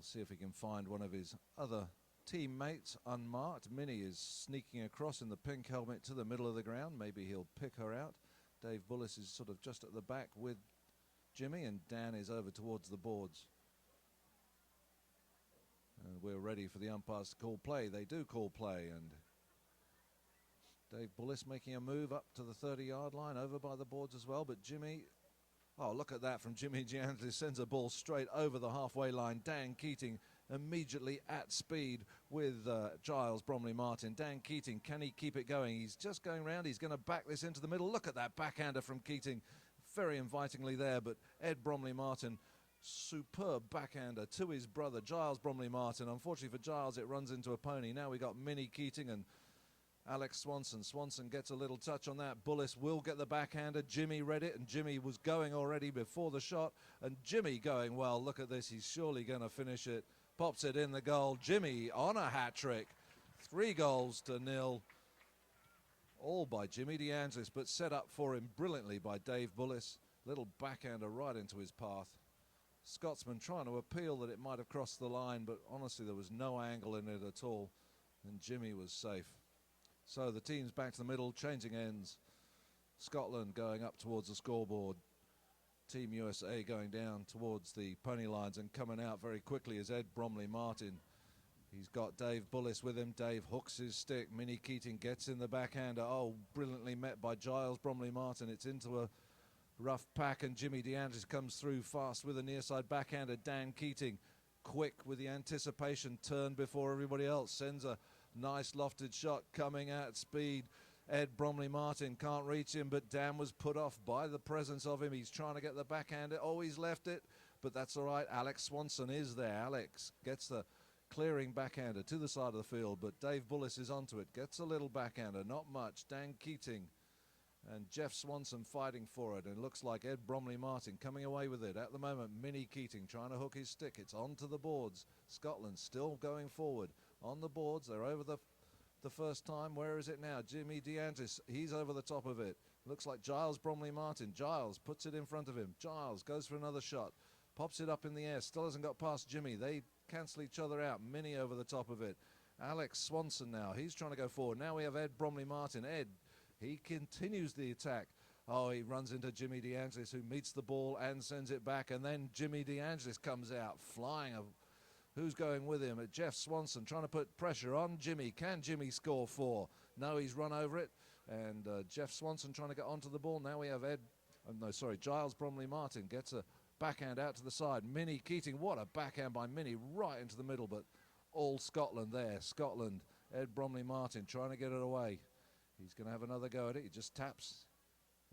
see if he can find one of his other teammates unmarked. Minnie is sneaking across in the pink helmet to the middle of the ground. Maybe he'll pick her out. Dave Bullis is sort of just at the back with Jimmy, and Dan is over towards the boards. And we're ready for the umpires to call play. They do call play, and Dave Bullis making a move up to the 30-yard line, over by the boards as well. But Jimmy, oh, look at that from Jimmy DeAngelo, sends a ball straight over the halfway line. Dan Keating immediately at speed with Giles Bromley Martin. Dan Keating, can he keep it going? He's just going round. He's going to back this into the middle. Look at that backhander from Keating. Very invitingly there, but Ed Bromley Martin, superb backhander to his brother, Giles Bromley Martin. Unfortunately for Giles, it runs into a pony. Now we got Minnie Keating and Alex Swanson. Swanson gets a little touch on that. Bullis will get the backhander. Jimmy read it, and Jimmy was going already before the shot. And Jimmy going, well, look at this. He's surely going to finish it. Pops it in the goal. Jimmy on a hat trick. 3-0. All by Jimmy DeAngelo, but set up for him brilliantly by Dave Bullis. Little backhander right into his path. Scotsman trying to appeal that it might have crossed the line, but honestly there was no angle in it at all, and Jimmy was safe. So the team's back to the middle, changing ends. Scotland going up towards the scoreboard. Team USA going down towards the pony lines, and coming out very quickly is Ed Bromley Martin. He's got Dave Bullis with him. Dave hooks his stick. Minnie Keating gets in the backhander. Oh, brilliantly met by Giles Bromley Martin. It's into a rough pack, and Jimmy DeAngelo comes through fast with a near side backhander. Dan Keating, quick with the anticipation, turn before everybody else, sends a nice lofted shot coming at speed. Ed Bromley Martin can't reach him, but Dan was put off by the presence of him. He's trying to get the backhander. Oh, he's left it, but that's all right. Alex Swanson is there. Alex gets the clearing backhander to the side of the field, but Dave Bullis is onto it. Gets a little backhander, not much. Dan Keating and Jeff Swanson fighting for it, and it looks like Ed Bromley Martin coming away with it. At the moment, Minnie Keating trying to hook his stick. It's onto the boards. Scotland still going forward. On the boards, they're over the first time. Where is it now? Jimmy DeAngelo, he's over the top of it. Looks like Giles Bromley Martin. Giles puts it in front of him. Giles goes for another shot. Pops it up in the air. Still hasn't got past Jimmy. They cancel each other out. Minnie over the top of it. Alex Swanson now. He's trying to go forward. Now we have Ed Bromley Martin. Ed, he continues the attack. Oh, he runs into Jimmy DeAngelo, who meets the ball and sends it back. And then Jimmy DeAngelo comes out flying. Who's going with him? Jeff Swanson trying to put pressure on Jimmy. Can Jimmy score 4? No, he's run over it. And Jeff Swanson trying to get onto the ball. Now we have Giles Bromley Martin gets a backhand out to the side. Minnie Keating, what a backhand by Minnie, right into the middle, but all Scotland there. Scotland, Ed Bromley Martin trying to get it away. He's going to have another go at it. He just taps.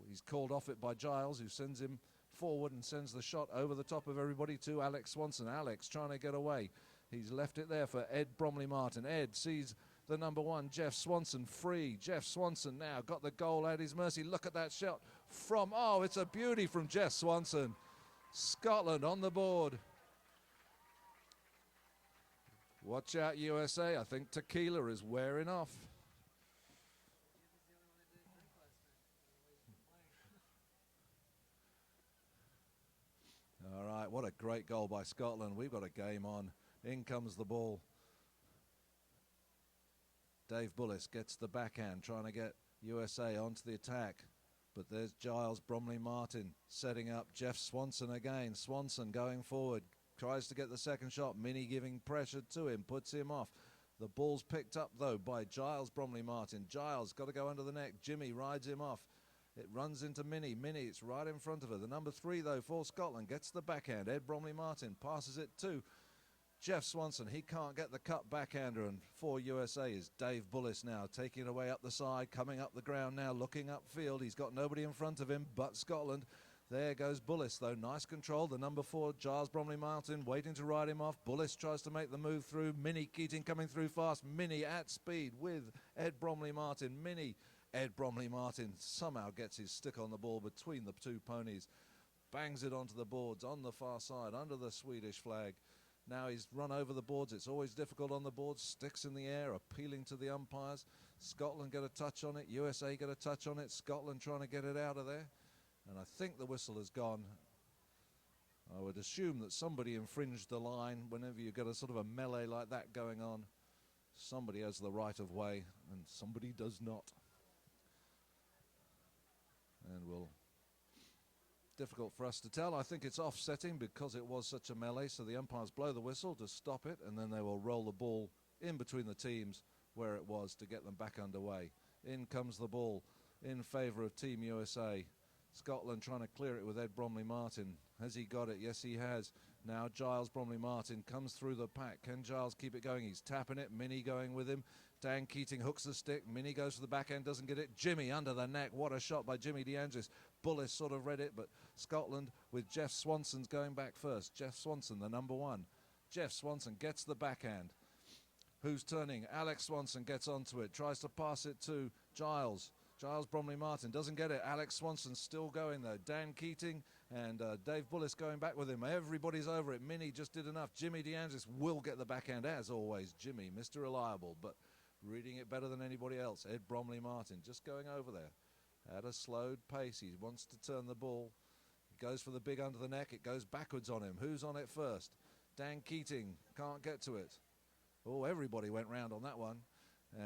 He's called off it by Giles, who sends him forward and sends the shot over the top of everybody to Alex Swanson. Alex trying to get away. He's left it there for Ed Bromley Martin. Ed sees the number 1, Jeff Swanson, free. Jeff Swanson now got the goal at his mercy. Look at that shot from, oh, it's a beauty from Jeff Swanson. Scotland on the board. Watch out, USA. I think tequila is wearing off. All right, what a great goal by Scotland. We've got a game on. In comes the ball. Dave Bullis gets the backhand, trying to get USA onto the attack. But there's Giles Bromley Martin setting up Jeff Swanson again. Swanson going forward, tries to get the second shot. Minnie giving pressure to him, puts him off. The ball's picked up, though, by Giles Bromley Martin. Giles got to go under the neck. Jimmy rides him off. It runs into Minnie. Minnie, it's right in front of her. The number 3, though, for Scotland, gets the backhand. Ed Bromley Martin passes it to Jeff Swanson. He can't get the cut backhander, and for USA is Dave Bullis now, taking it away up the side, coming up the ground now, looking upfield. He's got nobody in front of him but Scotland. There goes Bullis, though. Nice control. The number 4, Giles Bromley Martin, waiting to ride him off. Bullis tries to make the move through. Minnie Keating coming through fast. Minnie at speed with Ed Bromley Martin. Minnie, Ed Bromley Martin somehow gets his stick on the ball between the 2 ponies. Bangs it onto the boards on the far side under the Swedish flag. Now he's run over the boards. It's always difficult on the boards. Sticks in the air, appealing to the umpires. Scotland get a touch on it. USA get a touch on it. Scotland trying to get it out of there. And I think the whistle has gone. I would assume that somebody infringed the line. Whenever you get a sort of a melee like that going on, somebody has the right of way and somebody does not. And difficult for us to tell. I think it's offsetting because it was such a melee, so the umpires blow the whistle to stop it, and then they will roll the ball in between the teams where it was to get them back underway. In comes the ball in favour of Team USA. Scotland trying to clear it with Ed Bromley-Martin. Has he got it? Yes, he has. Now Giles Bromley-Martin comes through the pack. Can Giles keep it going? He's tapping it. Minnie going with him. Dan Keating hooks the stick. Minnie goes to the back end, doesn't get it. Jimmy under the neck. What a shot by Jimmy DeAngelis. Bullis sort of read it, but Scotland with Jeff Swanson's going back first. Jeff Swanson, the number one. Jeff Swanson gets the backhand. Who's turning? Alex Swanson gets onto it. Tries to pass it to Giles. Giles Bromley-Martin doesn't get it. Alex Swanson still going though. Dan Keating and Dave Bullis going back with him. Everybody's over it. Minnie just did enough. Jimmy DeAngelis will get the backhand as always. Jimmy, Mr. Reliable, but reading it better than anybody else. Ed Bromley-Martin just going over there at a slowed pace. He wants to turn the ball. He goes for the big under the neck. It goes backwards on him. Who's on it first? Dan Keating can't get to it. Oh, everybody went round on that one.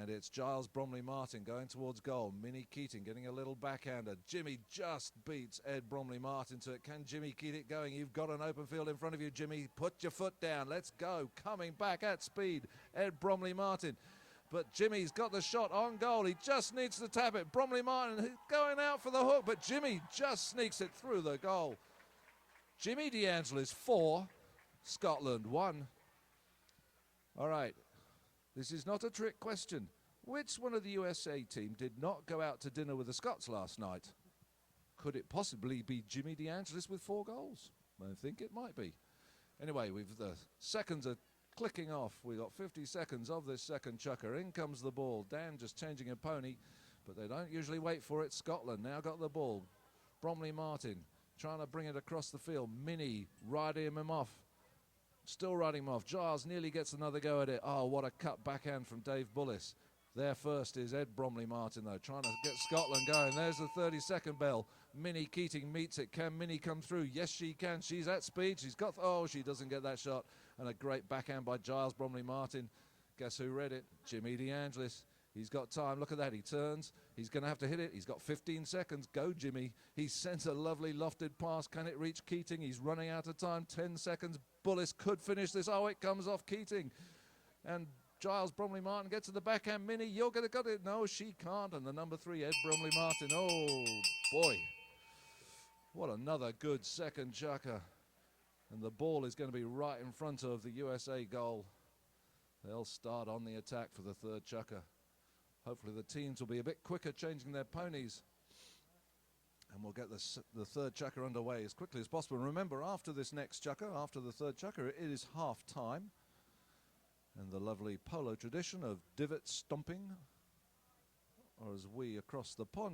And it's Giles Bromley-Martin going towards goal. Minnie Keating getting a little backhander. Jimmy just beats Ed Bromley-Martin to it. Can Jimmy keep it going? You've got an open field in front of you, Jimmy. Put your foot down. Let's go. Coming back at speed, Ed Bromley-Martin. But Jimmy's got the shot on goal. He just needs to tap it. Bromley-Martin going out for the hook, but Jimmy just sneaks it through the goal. Jimmy DeAngelis 4, Scotland 1. All right. This is not a trick question. Which one of the USA team did not go out to dinner with the Scots last night? Could it possibly be Jimmy DeAngelis with 4 goals? I think it might be. Anyway, the seconds are clicking off. We've got 50 seconds of this second chukker. In comes the ball. Dan just changing a pony, but they don't usually wait for it. Scotland now got the ball. Bromley-Martin trying to bring it across the field. Minnie riding him off. Still riding him off. Giles nearly gets another go at it. Oh, what a cut backhand from Dave Bullis. There first is Ed Bromley-Martin, though, trying to get Scotland going. There's the 30-second bell. Minnie Keating meets it. Can Minnie come through? Yes, she can. She's at speed. She's got... Oh, she doesn't get that shot. And a great backhand by Giles Bromley-Martin. Guess who read it? Jimmy DeAngelis. He's got time. Look at that. He turns. He's going to have to hit it. He's got 15 seconds. Go, Jimmy. He sends a lovely lofted pass. Can it reach Keating? He's running out of time. 10 seconds. Bullis could finish this. Oh, it comes off Keating. And Giles Bromley-Martin gets to the backhand. Minnie, you're going to get it. No, she can't. And the number 3, Ed Bromley-Martin. Oh, boy. What another good second chukker. And the ball is going to be right in front of the USA goal. They'll start on the attack for the third chukker. Hopefully the teams will be a bit quicker changing their ponies. And we'll get the third chukker underway as quickly as possible. And remember, after this next chukker, after the third chukker, it is half time. And the lovely polo tradition of divot stomping, or as we across the pond